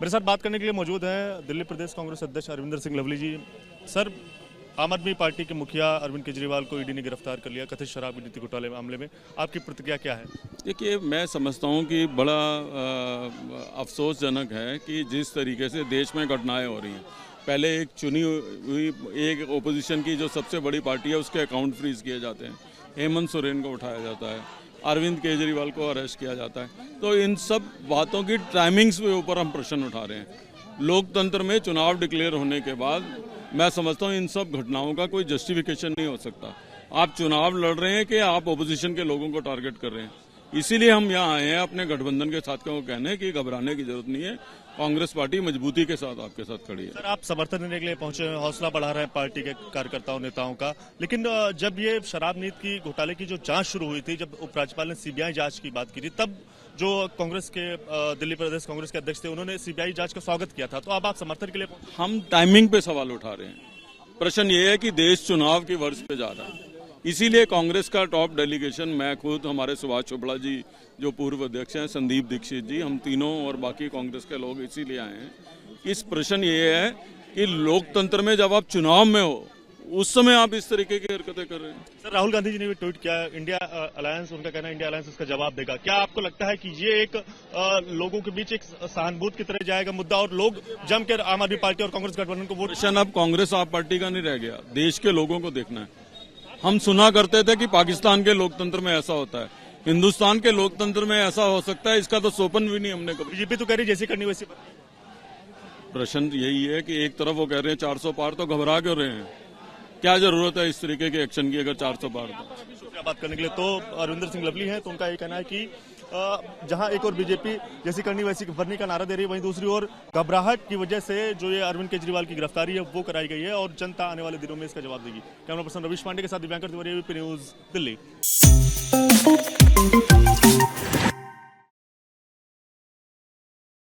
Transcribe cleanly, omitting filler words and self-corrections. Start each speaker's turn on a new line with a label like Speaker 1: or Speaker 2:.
Speaker 1: मेरे साथ बात करने के लिए मौजूद हैं दिल्ली प्रदेश कांग्रेस अध्यक्ष अरविंदर सिंह लवली जी। सर, आम आदमी पार्टी के मुखिया अरविंद केजरीवाल को ईडी ने गिरफ्तार कर लिया कथित शराब नीति घोटाले मामले में, आपकी प्रतिक्रिया क्या है?
Speaker 2: देखिए, मैं समझता हूँ कि बड़ा अफसोसजनक है कि जिस तरीके से देश में घटनाएं हो रही हैं। पहले एक चुनी हुई एक ओपोजिशन की जो सबसे बड़ी पार्टी है उसके अकाउंट फ्रीज किए जाते हैं, हेमंत सोरेन को उठाया जाता है, अरविंद केजरीवाल को अरेस्ट किया जाता है। तो इन सब बातों की टाइमिंग्स के ऊपर हम प्रश्न उठा रहे हैं। लोकतंत्र में चुनाव डिक्लेयर होने के बाद मैं समझता हूँ इन सब घटनाओं का कोई जस्टिफिकेशन नहीं हो सकता। आप चुनाव लड़ रहे हैं कि आप ओपोजिशन के लोगों को टारगेट कर रहे हैं। इसीलिए हम यहाँ आए हैं अपने गठबंधन के साथियों को कहने कि घबराने की जरूरत नहीं है, कांग्रेस पार्टी मजबूती के साथ आपके साथ खड़ी है।
Speaker 1: सर, आप समर्थन देने के लिए पहुंचे हैं, हौसला बढ़ा रहे हैं पार्टी के कार्यकर्ताओं नेताओं का, लेकिन जब ये शराब नीति की घोटाले की जो जांच शुरू हुई थी, जब उपराज्यपाल ने सीबीआई जांच की बात की थी, तब जो कांग्रेस के दिल्ली प्रदेश कांग्रेस के अध्यक्ष थे उन्होंने सीबीआई जांच का स्वागत किया था। तो अब आप समर्थन के लिए
Speaker 2: हम टाइमिंग पे सवाल उठा रहे हैं। प्रश्न ये है कि देश चुनाव के वर्ष पे जा रहा है, इसीलिए कांग्रेस का टॉप डेलीगेशन, मैं खुद, हमारे सुभाष चोपड़ा जी जो पूर्व अध्यक्ष हैं, संदीप दीक्षित जी, हम तीनों और बाकी कांग्रेस के लोग इसीलिए आए हैं। इस प्रश्न ये है कि लोकतंत्र में जब आप चुनाव में हो उस समय आप इस तरीके की हरकतें कर रहे हैं।
Speaker 1: सर, राहुल गांधी जी ने भी ट्वीट किया, इंडिया अलायंस, उनका कहना है इंडिया अलायंस इसका जवाब देगा। क्या आपको लगता है कि ये एक लोगों के बीच एक सहानुभूति की तरह जाएगा मुद्दा और लोग जमकर आम आदमी पार्टी और कांग्रेस गठबंधन को वोट?
Speaker 2: प्रश्न अब कांग्रेस आप पार्टी का नहीं रह गया, देश के लोगों को देखना है। हम सुना करते थे कि पाकिस्तान के लोकतंत्र में ऐसा होता है, हिंदुस्तान के लोकतंत्र में ऐसा हो सकता है, इसका तो सोपन भी नहीं हमने कभी।
Speaker 1: बीजेपी तो कह रही जैसी करनी वैसी।
Speaker 2: प्रश्न यही है कि एक तरफ वो कह रहे हैं 400 पार, तो घबरा क्यों रहे हैं? क्या जरूरत है इस तरीके के एक्शन की अगर 400 पार? तो
Speaker 1: बात करने के लिए तो अरविंदर सिंह लवली हैं, तो उनका ये कहना है कि जहां एक और बीजेपी जैसी करनी वैसी करनी का नारा दे रही है, वहीं दूसरी ओर घबराहट की वजह से जो ये अरविंद केजरीवाल की गिरफ्तारी है वो कराई गई है और जनता आने वाले दिनों में इसका जवाब देगी। कैमरा पर्सन रवीश पांडे के साथ दिव्यांकर तिवारी, एबीपी न्यूज, दिल्ली।